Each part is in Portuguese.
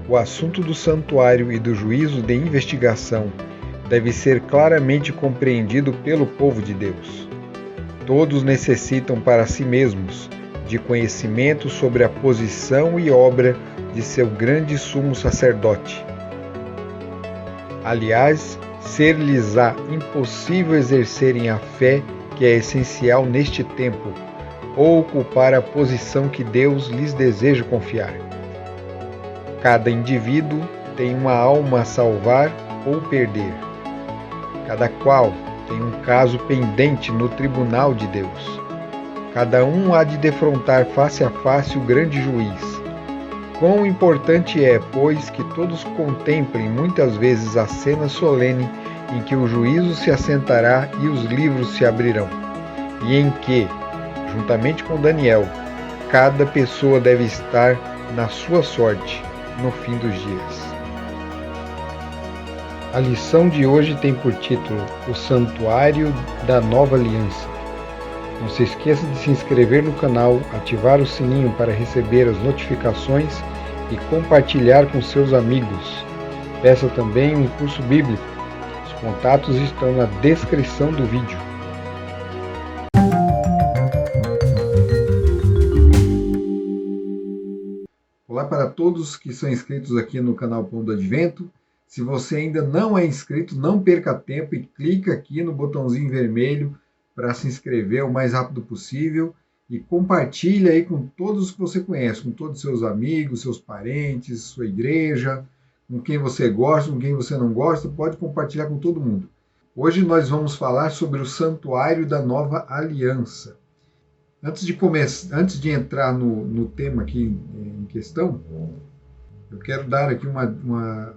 O assunto do santuário e do juízo de investigação deve ser claramente compreendido pelo povo de Deus. Todos necessitam para si mesmos de conhecimento sobre a posição e obra de seu grande sumo sacerdote. Aliás, ser-lhes-á impossível exercerem a fé que é essencial neste tempo, ou ocupar a posição que Deus lhes deseja confiar. Cada indivíduo tem uma alma a salvar ou perder. Cada qual tem um caso pendente no tribunal de Deus. Cada um há de defrontar face a face o grande juiz. Quão importante é, pois, que todos contemplem muitas vezes a cena solene em que o juízo se assentará e os livros se abrirão, e em que, juntamente com Daniel, cada pessoa deve estar na sua sorte no fim dos dias. A lição de hoje tem por título O Santuário da Nova Aliança. Não se esqueça de se inscrever no canal, ativar o sininho para receber as notificações e compartilhar com seus amigos. Peça também um curso bíblico. Os contatos estão na descrição do vídeo. Olá para todos que são inscritos aqui no canal Pão do Advento. Se você ainda não é inscrito, não perca tempo e clica aqui no botãozinho vermelho para se inscrever o mais rápido possível e compartilha aí com todos que você conhece, com todos os seus amigos, seus parentes, sua igreja, com quem você gosta, com quem você não gosta, pode compartilhar com todo mundo. Hoje nós vamos falar sobre o Santuário da Nova Aliança. Antes de entrar no tema aqui em questão, eu quero dar aqui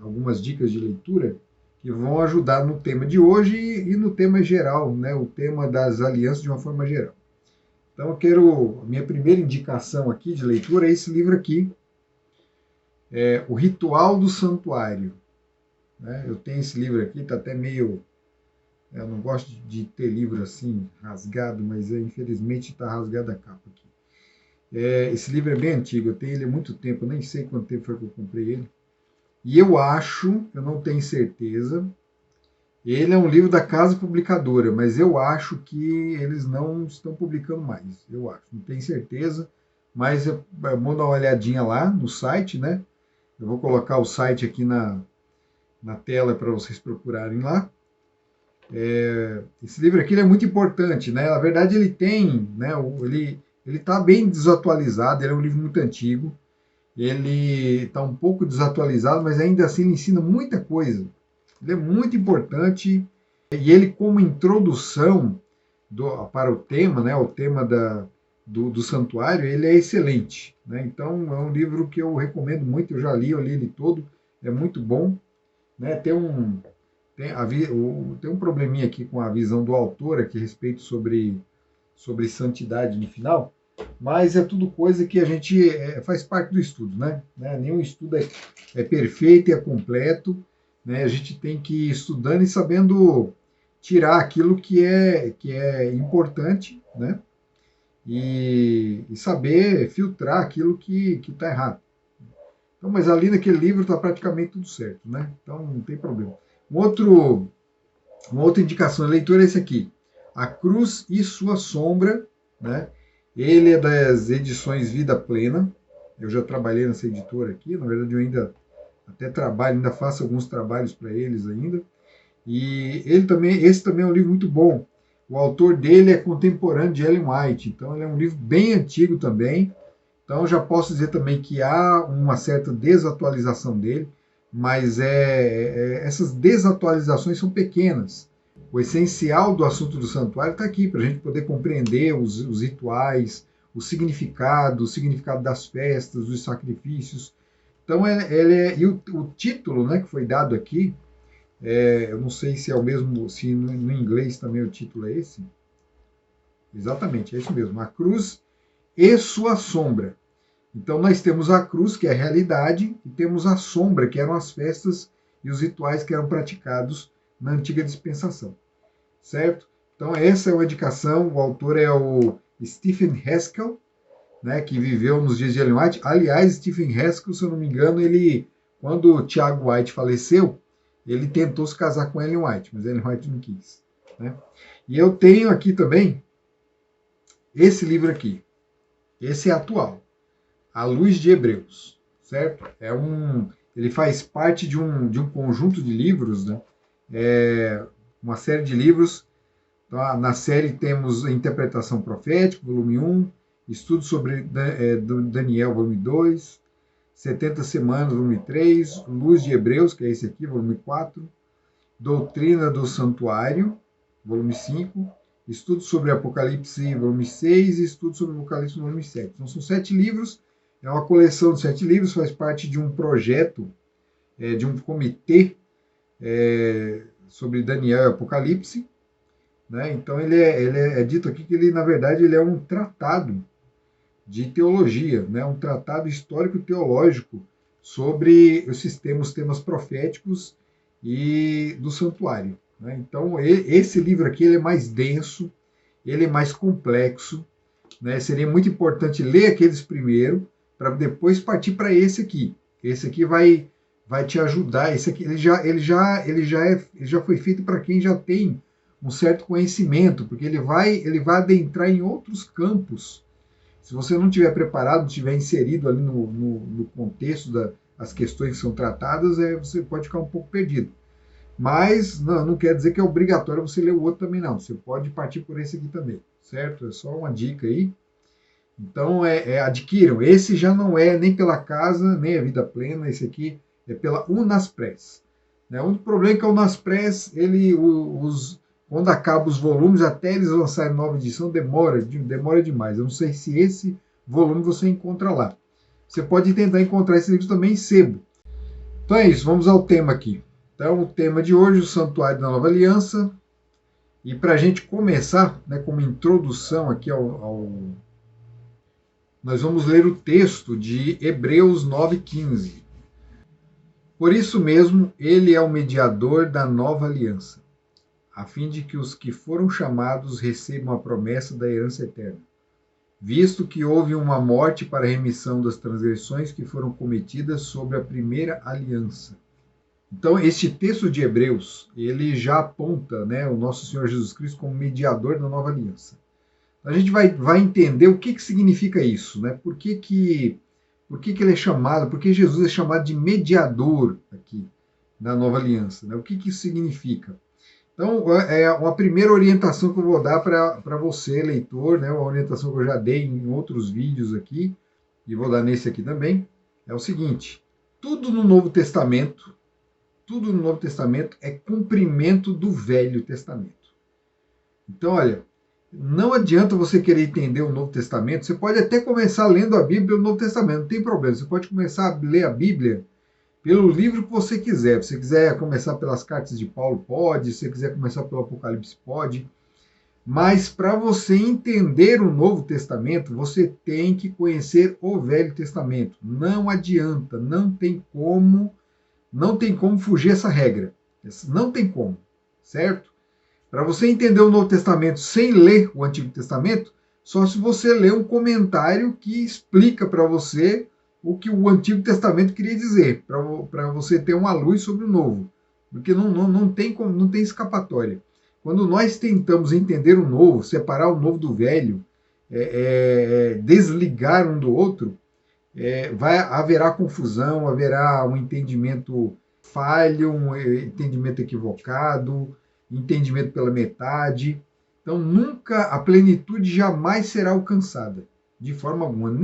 algumas dicas de leitura que vão ajudar no tema de hoje e no tema geral, né? O tema das alianças de uma forma geral. Então, a minha primeira indicação aqui de leitura é esse livro aqui, O Ritual do Santuário. Né? Eu tenho esse livro aqui, está até meio... Eu não gosto de ter livro assim, rasgado, mas infelizmente está rasgada a capa aqui. Esse livro é bem antigo, eu tenho ele há muito tempo, eu nem sei quanto tempo foi que eu comprei ele. E eu não tenho certeza, ele é um livro da Casa Publicadora, mas eu acho que eles não estão publicando mais, eu acho, não tenho certeza, mas é bom dar uma olhadinha lá no site, né? Eu vou colocar o site aqui na tela para vocês procurarem lá. Esse livro aqui é muito importante, né? Na verdade ele tem, né? Ele está bem desatualizado, ele é um livro muito antigo, ele está um pouco desatualizado, mas ainda assim ele ensina muita coisa. Ele é muito importante e ele, como introdução para o tema, né? O tema do santuário, ele é excelente, né? Então é um livro que eu recomendo muito, eu li ele todo, é muito bom, né? Tem um probleminha aqui com a visão do autor aqui a respeito sobre santidade no final, mas é tudo coisa que a gente faz parte do estudo, né? Nenhum estudo é perfeito e é completo, né? A gente tem que ir estudando e sabendo tirar aquilo que é importante, né? E saber filtrar aquilo que está errado. Então, mas ali naquele livro está praticamente tudo certo, né? Então não tem problema. Uma outra indicação de leitura é esse aqui, A Cruz e Sua Sombra, né? Ele é das edições Vida Plena. Eu já trabalhei nessa editora aqui, na verdade eu ainda faço alguns trabalhos para eles ainda. E esse também é um livro muito bom. O autor dele é contemporâneo de Ellen White, então ele é um livro bem antigo também. Então eu já posso dizer também que há uma certa desatualização dele, mas essas desatualizações são pequenas. O essencial do assunto do santuário está aqui, para a gente poder compreender os rituais, o significado das festas, dos sacrifícios. Então, e o título, né, que foi dado aqui, eu não sei se é o mesmo, se no inglês também o título é esse. Exatamente, é isso mesmo, A Cruz e Sua Sombra. Então, nós temos a cruz, que é a realidade, e temos a sombra, que eram as festas e os rituais que eram praticados na antiga dispensação. Certo? Então, essa é uma indicação. O autor é o Stephen Haskell, né, que viveu nos dias de Ellen White. Aliás, Stephen Haskell, se eu não me engano, ele quando o Tiago White faleceu, ele tentou se casar com Ellen White, mas Ellen White não quis. Né? E eu tenho aqui também esse livro aqui. Esse é atual. A Luz de Hebreus, certo? Ele faz parte de um conjunto de livros, né? Uma série de livros. Então, na série temos a Interpretação Profética, volume 1, Estudo sobre Daniel, volume 2, 70 Semanas, volume 3, Luz de Hebreus, que é esse aqui, volume 4, Doutrina do Santuário, volume 5, Estudo sobre Apocalipse, volume 6, e Estudo sobre Apocalipse, volume 7. Então, são 7 livros, é uma coleção de 7 livros, faz parte de um projeto, de um comitê sobre Daniel e Apocalipse. Né? Então, ele é dito aqui que ele, na verdade, ele é um tratado de teologia, né? Um tratado histórico-teológico sobre os temas proféticos e do santuário. Né? Então, esse livro aqui ele é mais denso, ele é mais complexo. Né? Seria muito importante ler aqueles primeiro, para depois partir para esse aqui. Esse aqui vai te ajudar. Esse aqui ele já foi feito para quem já tem um certo conhecimento, porque ele vai adentrar em outros campos. Se você não estiver preparado, não estiver inserido ali no contexto das questões que são tratadas, você pode ficar um pouco perdido. Mas não quer dizer que é obrigatório você ler o outro também, não. Você pode partir por esse aqui também, certo? É só uma dica aí. Então, adquiram. Esse já não é nem pela Casa, nem a Vida Plena. Esse aqui é pela Unaspress. Né? O único problema é que a Unaspress, quando acaba os volumes, até eles lançarem nova edição, demora demais. Eu não sei se esse volume você encontra lá. Você pode tentar encontrar esse livro também em sebo. Então é isso, vamos ao tema aqui. Então, o tema de hoje, o Santuário da Nova Aliança. E para a gente começar, né, como introdução aqui nós vamos ler o texto de Hebreus 9,15. Por isso mesmo, ele é o mediador da nova aliança, a fim de que os que foram chamados recebam a promessa da herança eterna, visto que houve uma morte para a remissão das transgressões que foram cometidas sobre a primeira aliança. Então, este texto de Hebreus, ele já aponta, né, o nosso Senhor Jesus Cristo como mediador da nova aliança. A gente vai entender o que significa isso, né? Por que ele é chamado, por que Jesus é chamado de mediador aqui da nova aliança, né? O que isso significa? Então, é uma primeira orientação que eu vou dar para você, leitor, né? Uma orientação que eu já dei em outros vídeos aqui, e vou dar nesse aqui também, é o seguinte: tudo no Novo Testamento é cumprimento do Velho Testamento. Então, olha, não adianta você querer entender o Novo Testamento, você pode até começar lendo a Bíblia e o Novo Testamento, não tem problema, você pode começar a ler a Bíblia pelo livro que você quiser. Se você quiser começar pelas cartas de Paulo, pode. Se você quiser começar pelo Apocalipse, pode. Mas para você entender o Novo Testamento, você tem que conhecer o Velho Testamento. Não adianta, não tem como fugir essa regra. Não tem como, certo? Para você entender o Novo Testamento sem ler o Antigo Testamento, só se você ler um comentário que explica para você o que o Antigo Testamento queria dizer, para você ter uma luz sobre o Novo. Porque não tem escapatória. Quando nós tentamos entender o Novo, separar o Novo do Velho, desligar um do outro, haverá confusão, haverá um entendimento falho, um entendimento equivocado, entendimento pela metade. Então, a plenitude jamais será alcançada, de forma alguma.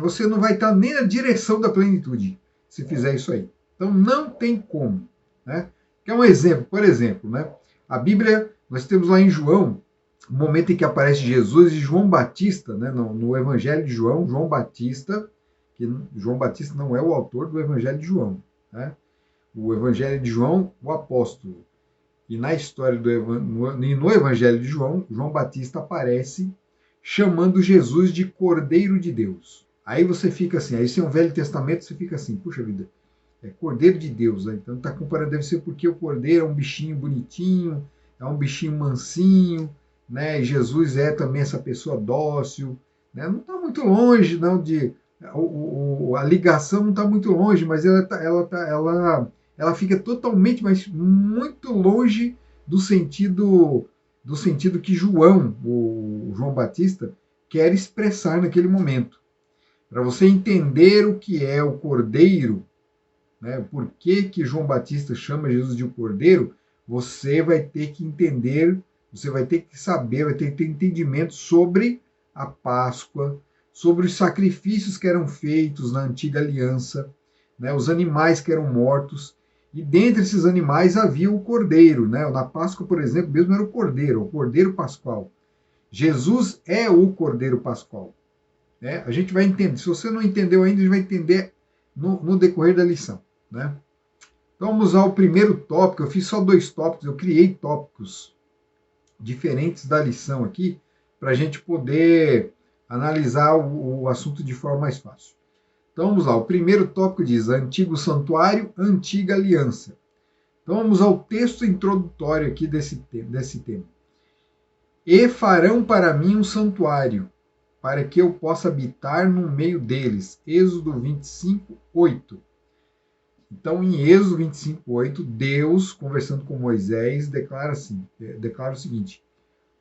Você não vai estar nem na direção da plenitude, se fizer isso aí. Então, não tem como. Né? Que é um exemplo, por exemplo, né? A Bíblia, nós temos lá em João, o momento em que aparece Jesus e João Batista, né? no Evangelho de João, João Batista, que João Batista não é o autor do Evangelho de João. Né? O Evangelho de João, o apóstolo. E na história no Evangelho de João, João Batista aparece chamando Jesus de Cordeiro de Deus. Aí você fica assim, aí se é um Velho Testamento, você fica assim, puxa vida, é Cordeiro de Deus. Né? Então está comparando, deve ser porque o Cordeiro é um bichinho bonitinho, é um bichinho mansinho, né? E Jesus é também essa pessoa dócil. Né? Não está muito longe não a ligação não está muito longe, mas ela fica totalmente, mas muito longe do sentido que o João Batista, quer expressar naquele momento. Para você entender o que é o Cordeiro, né, por que João Batista chama Jesus de o Cordeiro, você vai ter que entender, você vai ter que saber, vai ter que ter entendimento sobre a Páscoa, sobre os sacrifícios que eram feitos na antiga aliança, né, os animais que eram mortos, e dentre esses animais havia o cordeiro, né? Na Páscoa, por exemplo, mesmo era o cordeiro pascual. Jesus é o cordeiro pascual, né? A gente vai entender. Se você não entendeu ainda, a gente vai entender no decorrer da lição, né? Então vamos ao primeiro tópico. Eu fiz só 2 tópicos, eu criei tópicos diferentes da lição aqui, para a gente poder analisar o assunto de forma mais fácil. Então vamos lá, o primeiro tópico diz Antigo Santuário, Antiga Aliança. Então vamos ao texto introdutório aqui desse tema. E farão para mim um santuário, para que eu possa habitar no meio deles. Êxodo 25, 8. Então, em Êxodo 25, 8, Deus, conversando com Moisés, declara o seguinte: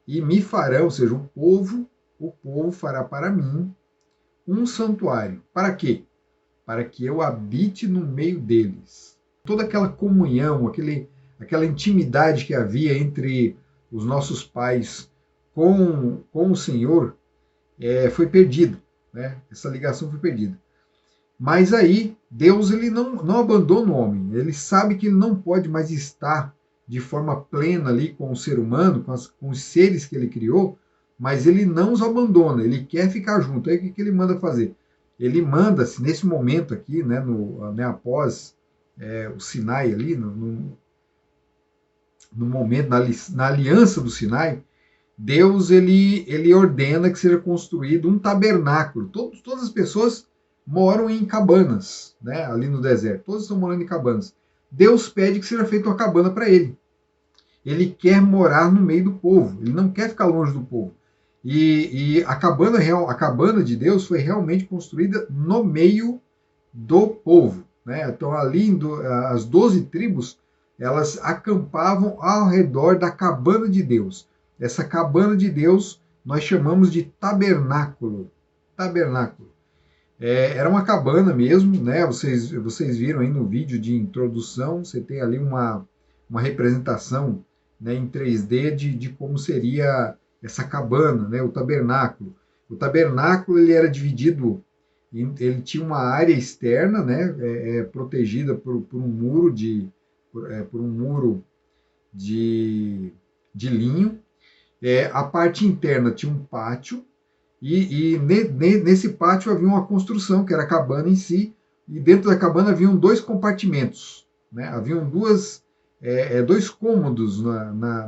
e me farão, ou seja, o povo fará para mim um santuário. Para quê? Para que eu habite no meio deles. Toda aquela comunhão, aquela intimidade que havia entre os nossos pais com o Senhor foi perdida, né? Essa ligação foi perdida. Mas aí, Deus ele não abandona o homem. Ele sabe que ele não pode mais estar de forma plena ali com o ser humano, com os seres que ele criou, mas ele não os abandona, ele quer ficar junto. Aí o que ele manda fazer? Ele manda, nesse momento aqui, né, após o Sinai ali, no momento, na aliança do Sinai, Deus ele ordena que seja construído um tabernáculo. Todas as pessoas moram em cabanas, né, ali no deserto. Todos estão morando em cabanas. Deus pede que seja feita uma cabana para ele. Ele quer morar no meio do povo. Ele não quer ficar longe do povo. E a cabana de Deus foi realmente construída no meio do povo, né? Então ali as 12 tribos elas acampavam ao redor da cabana de Deus. Essa cabana de Deus nós chamamos de tabernáculo. Tabernáculo. Era uma cabana mesmo, né? Vocês viram aí no vídeo de introdução, você tem ali uma representação, né, em 3D de como seria essa cabana, né, o tabernáculo. O tabernáculo ele era dividido, ele tinha uma área externa, né, protegida por um muro de linho. A parte interna tinha um pátio, e nesse pátio havia uma construção, que era a cabana em si, e dentro da cabana haviam 2 compartimentos, né? Haviam dois cômodos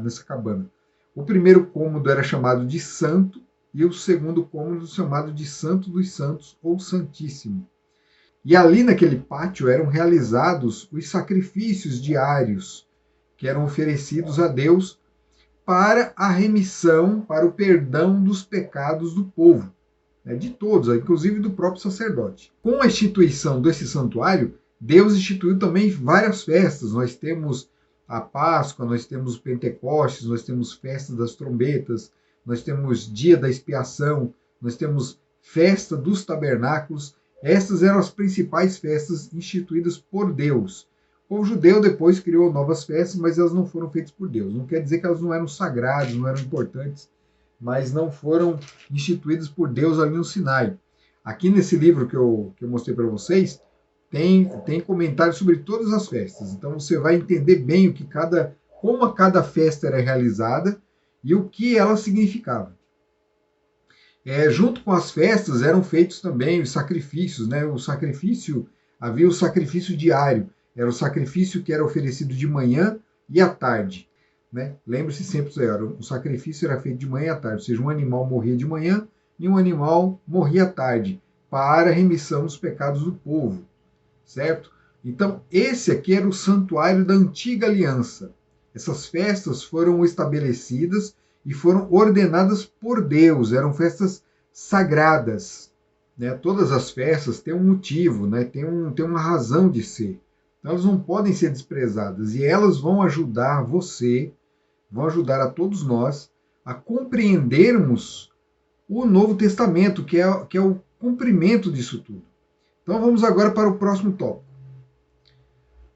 nessa cabana. O primeiro cômodo era chamado de Santo, e o segundo cômodo chamado de Santo dos Santos, ou Santíssimo. E ali naquele pátio eram realizados os sacrifícios diários, que eram oferecidos a Deus para a remissão, para o perdão dos pecados do povo, né, de todos, inclusive do próprio sacerdote. Com a instituição desse santuário, Deus instituiu também várias festas. Nós temos a Páscoa, nós temos o Pentecostes, nós temos festa das trombetas, nós temos dia da expiação, nós temos festa dos tabernáculos. Essas eram as principais festas instituídas por Deus. O povo judeu depois criou novas festas, mas elas não foram feitas por Deus. Não quer dizer que elas não eram sagradas, não eram importantes, mas não foram instituídas por Deus ali no Sinai. Aqui nesse livro que eu mostrei para vocês, tem comentários sobre todas as festas. Então você vai entender bem como cada festa era realizada e o que ela significava. Junto com as festas eram feitos também os sacrifícios, né? Havia o sacrifício diário. Era o sacrifício que era oferecido de manhã e à tarde, né? Lembre-se sempre, o sacrifício era feito de manhã e à tarde, ou seja, um animal morria de manhã e um animal morria à tarde, para a remissão dos pecados do povo, certo? Então, esse aqui era o santuário da antiga aliança. Essas festas foram estabelecidas e foram ordenadas por Deus, eram festas sagradas. né? Todas as festas têm um motivo, né? Tem uma razão de ser. Então, elas não podem ser desprezadas e elas vão ajudar você, vão ajudar a todos nós a compreendermos o Novo Testamento, que é o cumprimento disso tudo. Então, vamos agora para o próximo tópico.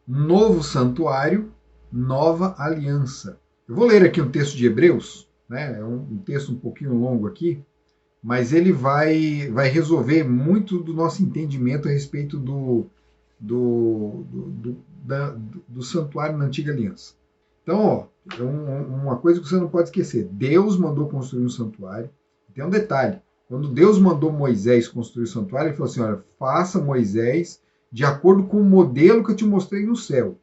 Novo santuário, nova aliança. Eu vou ler aqui um texto de Hebreus, né? É um texto um pouquinho longo aqui, mas ele vai resolver muito do nosso entendimento a respeito do santuário na antiga aliança. Então, ó, uma coisa que você não pode esquecer: Deus mandou construir um santuário. Tem um detalhe: quando Deus mandou Moisés construir o santuário, ele falou assim: olha, faça, Moisés, de acordo com o modelo que eu te mostrei no céu.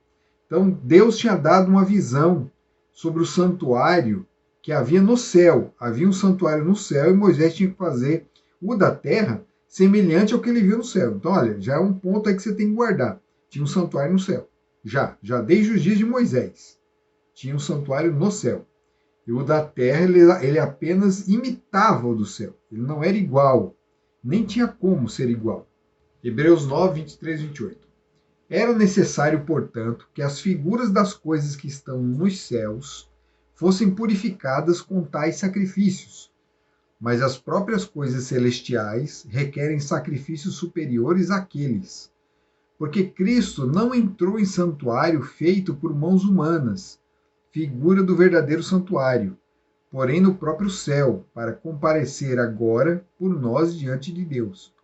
Então, Deus tinha dado uma visão sobre o santuário que havia no céu. Havia um santuário no céu e Moisés tinha que fazer o da terra semelhante ao que ele viu no céu. Então, olha, já é um ponto aí que você tem que guardar. Tinha um santuário no céu. Já desde os dias de Moisés. Tinha um santuário no céu. E o da terra, ele apenas imitava o do céu. Ele não era igual. Nem tinha como ser igual. Hebreus 9, 23 e 28. Era necessário, portanto, que as figuras das coisas que estão nos céus fossem purificadas com tais sacrifícios, mas as próprias coisas celestiais requerem sacrifícios superiores àqueles. Porque Cristo não entrou em santuário feito por mãos humanas, figura do verdadeiro santuário, porém no próprio céu, para comparecer agora por nós diante de Deus.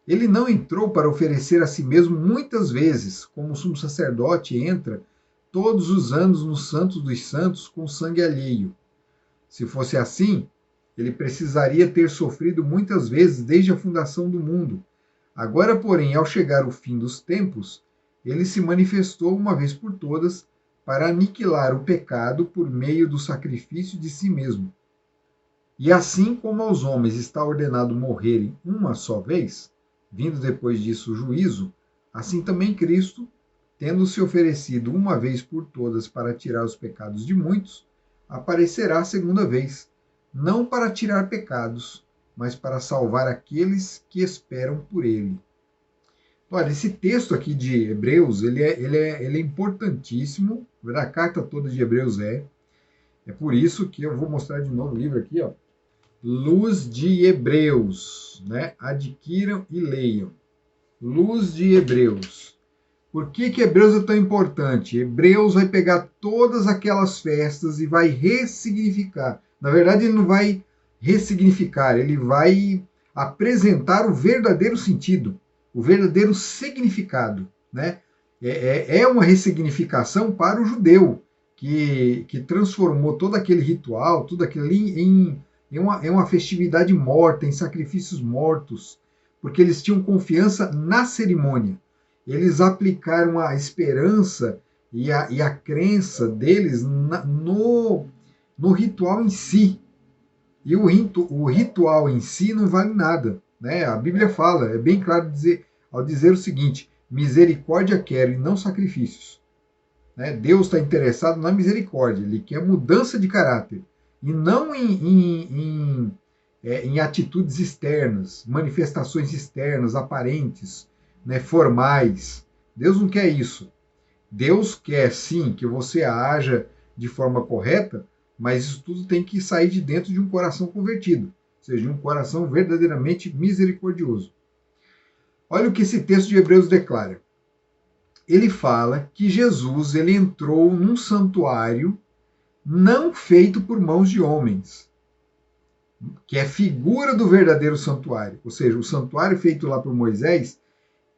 Ele não entrou para oferecer a si mesmo muitas vezes, como o sumo sacerdote entra todos os anos no Santos dos Santos com sangue alheio. Se fosse assim, ele precisaria ter sofrido muitas vezes desde a fundação do mundo. Agora, porém, ao chegar o fim dos tempos, ele se manifestou uma vez por todas para aniquilar o pecado por meio do sacrifício de si mesmo. E assim como aos homens está ordenado morrerem uma só vez, vindo depois disso o juízo, assim também Cristo, tendo se oferecido uma vez por todas para tirar os pecados de muitos, aparecerá a segunda vez, não para tirar pecados, mas para salvar aqueles que esperam por ele. Olha, esse texto aqui de Hebreus, ele é importantíssimo, a carta toda de Hebreus é. É por isso que eu vou mostrar de novo o livro aqui, ó. Luz de Hebreus, né? Adquiram e leiam. Luz de Hebreus. Por que Hebreus é tão importante? Hebreus vai pegar todas aquelas festas e vai ressignificar. Na verdade, ele não vai ressignificar, ele vai apresentar o verdadeiro sentido, o verdadeiro significado, né? É uma ressignificação para o judeu, que transformou todo aquele ritual, tudo aquilo ali em uma festividade morta, em sacrifícios mortos, porque eles tinham confiança na cerimônia. Eles aplicaram a esperança e a crença deles no ritual em si. E o ritual em si não vale nada. Né? A Bíblia fala, é bem claro ao dizer o seguinte: misericórdia quero e não sacrifícios. Né? Deus está interessado na misericórdia, ele quer mudança de caráter. E não em atitudes externas, manifestações externas, aparentes, né, formais. Deus não quer isso. Deus quer, sim, que você haja de forma correta, mas isso tudo tem que sair de dentro de um coração convertido, ou seja, de um coração verdadeiramente misericordioso. Olha o que esse texto de Hebreus declara. Ele fala que Jesus ele entrou num santuário não feito por mãos de homens, que é figura do verdadeiro santuário. Ou seja, o santuário feito lá por Moisés,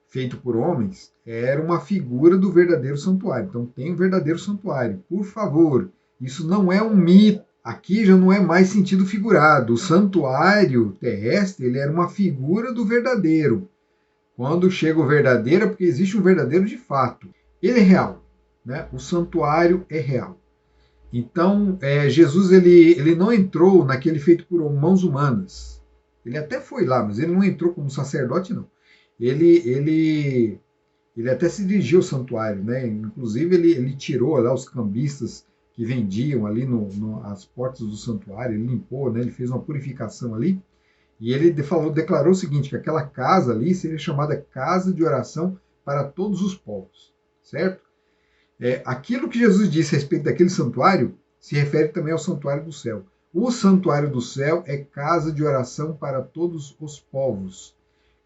feito por homens, era uma figura do verdadeiro santuário. Então tem um verdadeiro santuário. Por favor, isso não é um mito. Aqui já não é mais sentido figurado. O santuário terrestre ele era uma figura do verdadeiro. Quando chega o verdadeiro é porque existe um verdadeiro de fato. Ele é real. Né? O santuário é real. Então, Jesus ele não entrou naquele feito por mãos humanas. Ele até foi lá, mas ele não entrou como sacerdote, não. Ele até se dirigiu ao santuário, né? Inclusive, ele tirou lá os cambistas que vendiam ali às portas do santuário, ele limpou, né? Ele fez uma purificação ali. E ele declarou o seguinte, que aquela casa ali seria chamada casa de oração para todos os povos, certo? Aquilo que Jesus disse a respeito daquele santuário se refere também ao santuário do céu. O santuário do céu é casa de oração para todos os povos.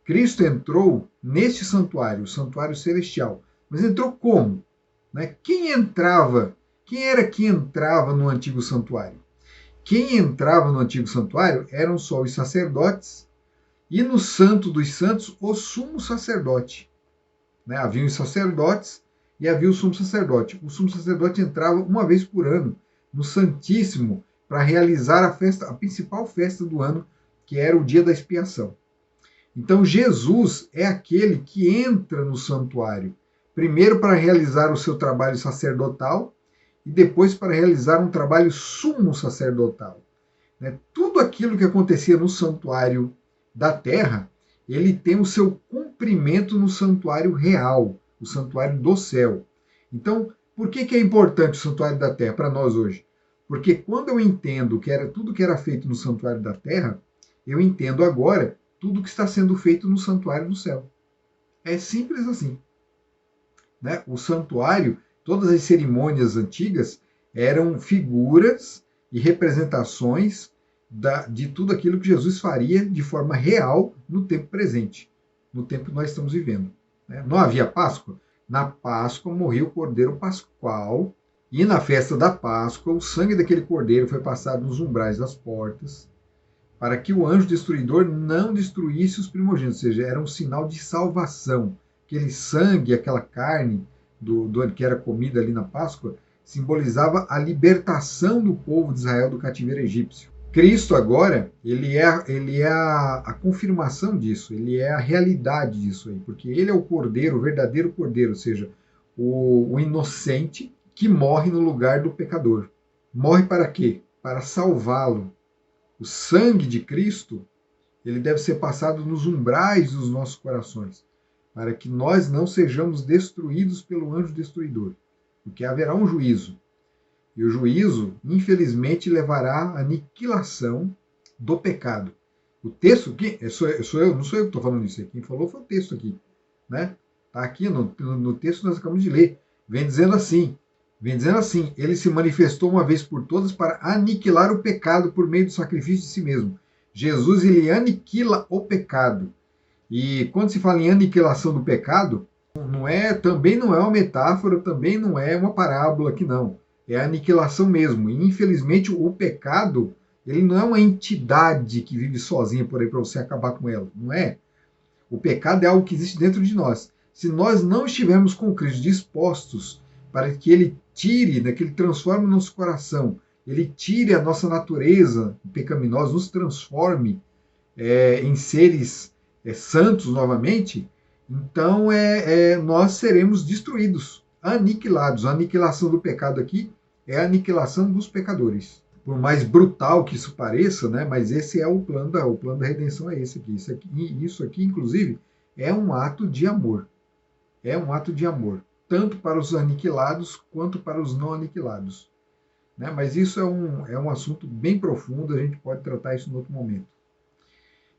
Cristo entrou neste santuário, o santuário celestial. Mas entrou como? Né? Quem entrava? Quem era que entrava no antigo santuário? Quem entrava no antigo santuário eram só os sacerdotes e no Santo dos Santos o sumo sacerdote. Né? Havia os sacerdotes e havia o sumo sacerdote. O sumo sacerdote entrava uma vez por ano no Santíssimo para realizar a festa, a principal festa do ano, que era o dia da expiação. Então Jesus é aquele que entra no santuário, primeiro para realizar o seu trabalho sacerdotal e depois para realizar um trabalho sumo sacerdotal. Tudo aquilo que acontecia no santuário da terra, ele tem o seu cumprimento no santuário real, o santuário do céu. Então, por que é importante o santuário da terra para nós hoje? Porque quando eu entendo que era tudo que era feito no santuário da terra, eu entendo agora tudo que está sendo feito no santuário do céu. É simples assim. Né? O santuário, todas as cerimônias antigas eram figuras e representações de tudo aquilo que Jesus faria de forma real no tempo presente, no tempo que nós estamos vivendo. Né? Não havia Páscoa? Na Páscoa morreu o Cordeiro Pascual e na festa da Páscoa o sangue daquele Cordeiro foi passado nos umbrais das portas para que o anjo destruidor não destruísse os primogênitos, ou seja, era um sinal de salvação. Aquele sangue, aquela carne do que era comida ali na Páscoa, simbolizava a libertação do povo de Israel do cativeiro egípcio. Cristo agora, ele é a confirmação disso, ele é a realidade disso aí, porque ele é o Cordeiro, o verdadeiro Cordeiro, ou seja, o inocente que morre no lugar do pecador. Morre para quê? Para salvá-lo. O sangue de Cristo, ele deve ser passado nos umbrais dos nossos corações, para que nós não sejamos destruídos pelo anjo destruidor, porque haverá um juízo. E o juízo, infelizmente, levará à aniquilação do pecado. O texto aqui, não sou eu que estou falando isso aqui, quem falou foi o texto aqui. Né? Está aqui no texto que nós acabamos de ler. Vem dizendo assim, ele se manifestou uma vez por todas para aniquilar o pecado por meio do sacrifício de si mesmo. Jesus, ele aniquila o pecado. E quando se fala em aniquilação do pecado, também não é uma metáfora, também não é uma parábola aqui não. É a aniquilação mesmo. E infelizmente o pecado, ele não é uma entidade que vive sozinha por aí para você acabar com ela. Não é. O pecado é algo que existe dentro de nós. Se nós não estivermos com Cristo dispostos para que ele tire, né, que ele transforme o nosso coração, ele tire a nossa natureza pecaminosa, nos transforme em seres santos novamente, então nós seremos destruídos, aniquilados. A aniquilação do pecado aqui é a aniquilação dos pecadores. Por mais brutal que isso pareça, né, mas esse é o plano da redenção, é esse aqui. Isso aqui, inclusive, é um ato de amor. É um ato de amor, tanto para os aniquilados quanto para os não aniquilados. Né? Mas isso é um assunto bem profundo, a gente pode tratar isso em outro momento.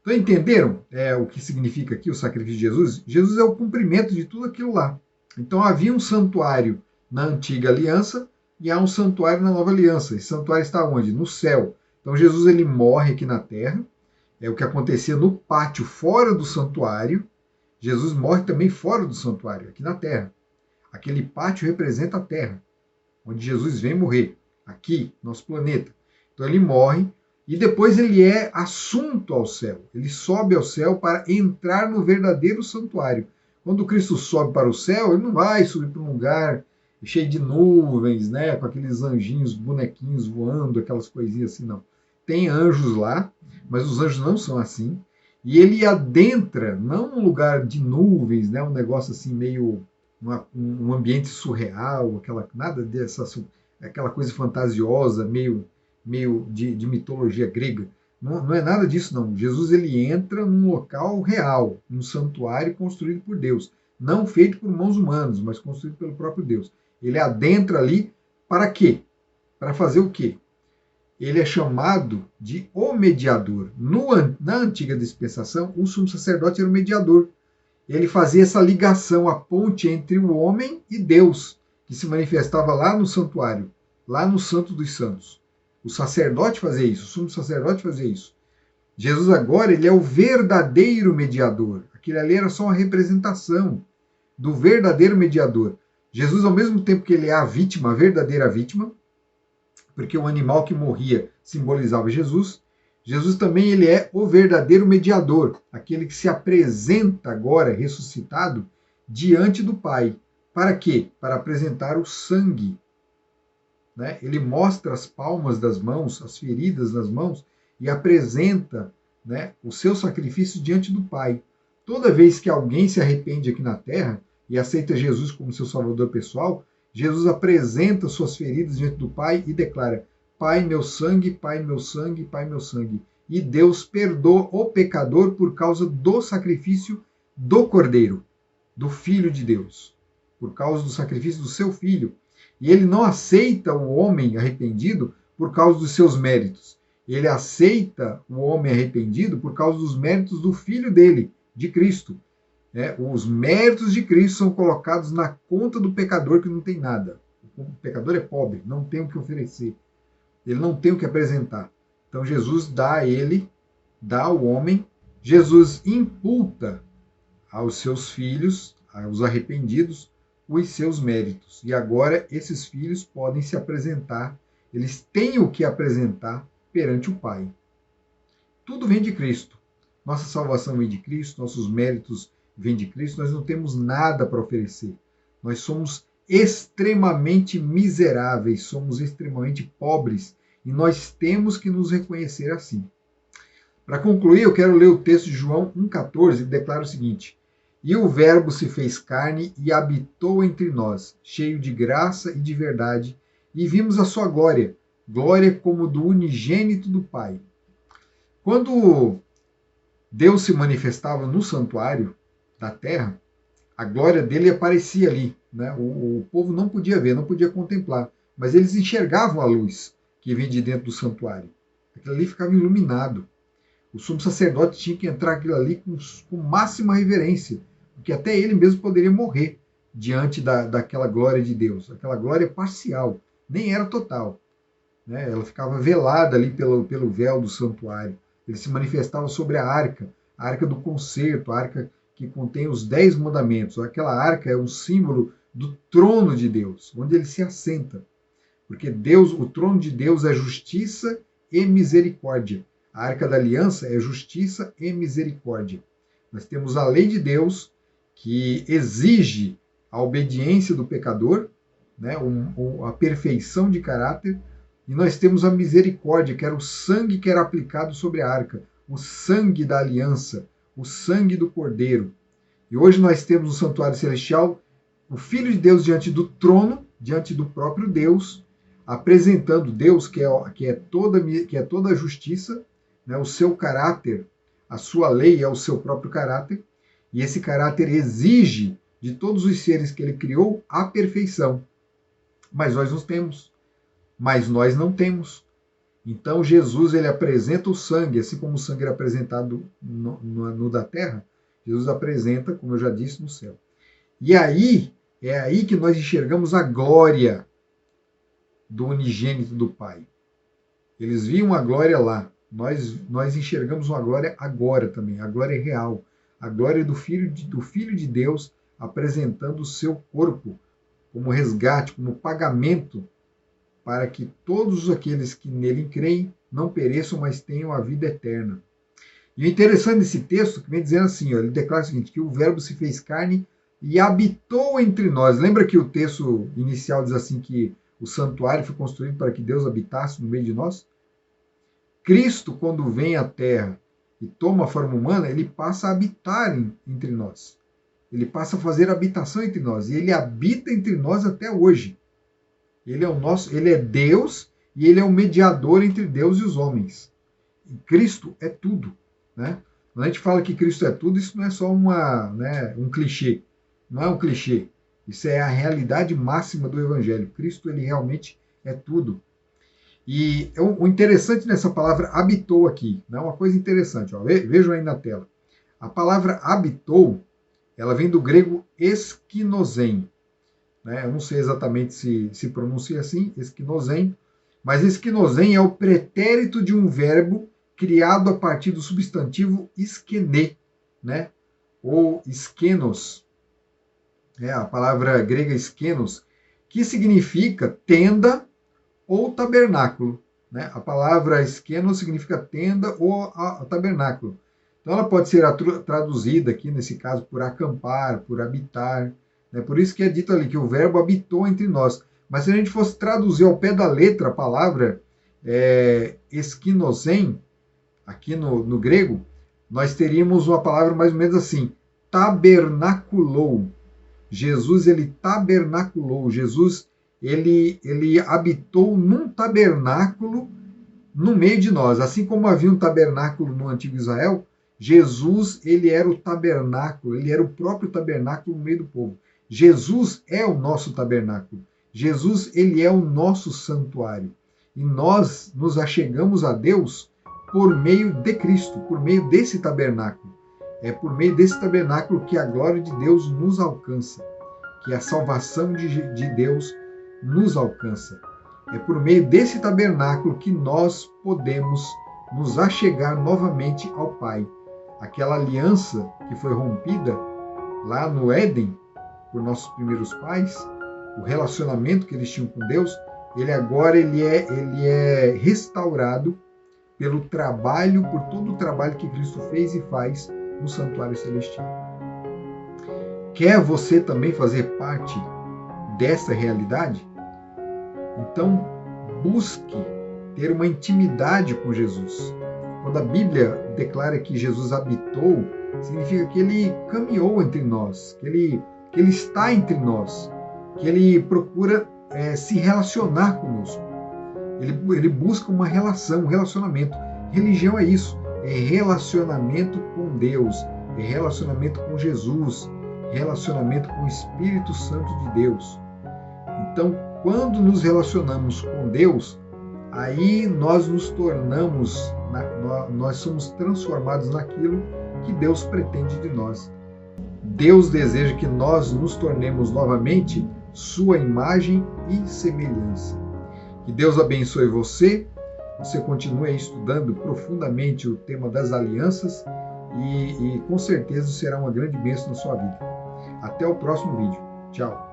Então, entenderam o que significa aqui o sacrifício de Jesus? Jesus é o cumprimento de tudo aquilo lá. Então, havia um santuário na antiga aliança e há um santuário na nova aliança. Esse santuário está onde? No céu. Então, Jesus ele morre aqui na terra. É o que acontecia no pátio fora do santuário. Jesus morre também fora do santuário, aqui na terra. Aquele pátio representa a terra, onde Jesus vem morrer, aqui, nosso planeta. Então ele morre e depois ele é assunto ao céu. Ele sobe ao céu para entrar no verdadeiro santuário. Quando Cristo sobe para o céu, ele não vai subir para um lugar cheio de nuvens, né, com aqueles anjinhos, bonequinhos voando, aquelas coisinhas assim, não. Tem anjos lá, mas os anjos não são assim. E ele adentra, não um lugar de nuvens, né, um negócio assim meio um ambiente surreal, nada aquela coisa fantasiosa, meio de mitologia grega. Não é nada disso, não. Jesus ele entra num local real, num santuário construído por Deus, não feito por mãos humanas, mas construído pelo próprio Deus. Ele adentra ali para quê? Para fazer o quê? ele é chamado de o mediador. Na antiga dispensação, o sumo sacerdote era o mediador. Ele fazia essa ligação, a ponte entre o homem e Deus, que se manifestava lá no santuário, lá no Santo dos Santos. O sacerdote fazia isso, o sumo sacerdote fazia isso. Jesus agora, ele é o verdadeiro mediador. Aquilo ali era só uma representação do verdadeiro mediador. Jesus, ao mesmo tempo que ele é a vítima, a verdadeira vítima, porque o animal que morria simbolizava Jesus, Jesus também ele é o verdadeiro mediador, aquele que se apresenta agora ressuscitado diante do Pai. Para quê? Para apresentar o sangue. Né? Ele mostra as palmas das mãos, as feridas nas mãos, e apresenta, né, o seu sacrifício diante do Pai. Toda vez que alguém se arrepende aqui na terra e aceita Jesus como seu salvador pessoal, Jesus apresenta suas feridas diante do Pai e declara: Pai, meu sangue, Pai, meu sangue, Pai, meu sangue. E Deus perdoa o pecador por causa do sacrifício do Cordeiro, do Filho de Deus, por causa do sacrifício do seu Filho. E ele não aceita o homem arrependido por causa dos seus méritos. Ele aceita o homem arrependido por causa dos méritos do Filho dele, de Cristo. Os méritos de Cristo são colocados na conta do pecador que não tem nada. O pecador é pobre, não tem o que oferecer. Ele não tem o que apresentar. Então Jesus dá a ele, dá ao homem, Jesus imputa aos seus filhos, aos arrependidos, os seus méritos. E agora esses filhos podem se apresentar, eles têm o que apresentar perante o Pai. Tudo vem de Cristo. Nossa salvação vem de Cristo, nossos méritos vêm de Cristo, nós não temos nada para oferecer. Nós somos extremamente miseráveis, somos extremamente pobres e nós temos que nos reconhecer assim. Para concluir, eu quero ler o texto de João 1,14, que declara o seguinte: E o Verbo se fez carne e habitou entre nós, cheio de graça e de verdade, e vimos a sua glória, glória como do unigênito do Pai. Quando Deus se manifestava no santuário da terra, a glória dele aparecia ali. Né? O povo não podia ver, não podia contemplar, mas eles enxergavam a luz que vinha de dentro do santuário. Aquilo ali ficava iluminado. O sumo sacerdote tinha que entrar aquilo ali com máxima reverência, porque até ele mesmo poderia morrer diante daquela glória de Deus. Aquela glória parcial, nem era total. Né? Ela ficava velada ali pelo véu do santuário. Ele se manifestava sobre a arca do concerto, a arca que contém os 10 mandamentos. Aquela arca é um símbolo do trono de Deus, onde ele se assenta. Porque Deus, o trono de Deus é justiça e misericórdia. A arca da aliança é justiça e misericórdia. Nós temos a lei de Deus, que exige a obediência do pecador, né, a perfeição de caráter, e nós temos a misericórdia, que era o sangue que era aplicado sobre a arca, o sangue da aliança, o sangue do Cordeiro. E hoje nós temos no santuário celestial o Filho de Deus diante do trono, diante do próprio Deus, apresentando Deus, que é toda a justiça, né, o seu caráter, a sua lei é o seu próprio caráter, e esse caráter exige de todos os seres que ele criou a perfeição. Mas nós não temos. Então Jesus ele apresenta o sangue, assim como o sangue era apresentado no da terra, Jesus apresenta, como eu já disse, no céu. E aí, é aí que nós enxergamos a glória do unigênito do Pai. Eles viam a glória lá. Nós enxergamos uma glória agora também. A glória real. A glória do Filho de Deus apresentando o seu corpo como resgate, como pagamento para que todos aqueles que nele creem não pereçam, mas tenham a vida eterna. E o interessante desse texto que vem dizendo assim, ó, ele declara o seguinte, que o Verbo se fez carne e habitou entre nós. Lembra que o texto inicial diz assim que o santuário foi construído para que Deus habitasse no meio de nós? Cristo, quando vem à Terra e toma a forma humana, ele passa a habitar entre nós. Ele passa a fazer habitação entre nós. E ele habita entre nós até hoje. Ele é Deus e ele é o mediador entre Deus e os homens. E Cristo é tudo. Né? Quando a gente fala que Cristo é tudo, isso não é só um clichê. Não é um clichê. Isso é a realidade máxima do Evangelho. Cristo ele realmente é tudo. E o interessante nessa palavra habitou aqui, né? Uma coisa interessante, ó, vejam aí na tela. A palavra habitou, ela vem do grego eskinosen, né? Eu não sei exatamente se pronuncia assim, eskinosen, mas eskinosen é o pretérito de um verbo criado a partir do substantivo skene, né? Ou skenos, a palavra grega skenos, que significa tenda ou tabernáculo, né? A palavra skenos significa tenda ou tabernáculo. Então ela pode ser traduzida aqui, nesse caso, por acampar, por habitar, né? Por isso que é dito ali que o verbo habitou entre nós. Mas se a gente fosse traduzir ao pé da letra a palavra eskinosen, aqui no grego, nós teríamos uma palavra mais ou menos assim, tabernaculou. Jesus, ele tabernaculou. Jesus, ele habitou num tabernáculo no meio de nós. Assim como havia um tabernáculo no antigo Israel, Jesus, ele era o tabernáculo, ele era o próprio tabernáculo no meio do povo. Jesus é o nosso tabernáculo. Jesus, ele é o nosso santuário. E nós nos achegamos a Deus por meio de Cristo, por meio desse tabernáculo. É por meio desse tabernáculo que a glória de Deus nos alcança, que a salvação de Deus nos alcança. É por meio desse tabernáculo que nós podemos nos achegar novamente ao Pai. Aquela aliança que foi rompida lá no Éden por nossos primeiros pais, o relacionamento que eles tinham com Deus, ele agora é restaurado pelo trabalho, por todo o trabalho que Cristo fez e faz no santuário celestial. Quer você também fazer parte dessa realidade? Então, busque ter uma intimidade com Jesus. Quando a Bíblia declara que Jesus habitou, significa que ele caminhou entre nós, que ele está entre nós, que ele procura se relacionar conosco. Ele busca uma relação, um relacionamento. Religião é isso, é relacionamento com Deus, é relacionamento com Jesus, relacionamento com o Espírito Santo de Deus. Então, quando nos relacionamos com Deus, aí nós nos tornamos, nós somos transformados naquilo que Deus pretende de nós. Deus deseja que nós nos tornemos novamente sua imagem e semelhança. Que Deus abençoe você continue estudando profundamente o tema das alianças e com certeza será uma grande bênção na sua vida. Até o próximo vídeo. Tchau.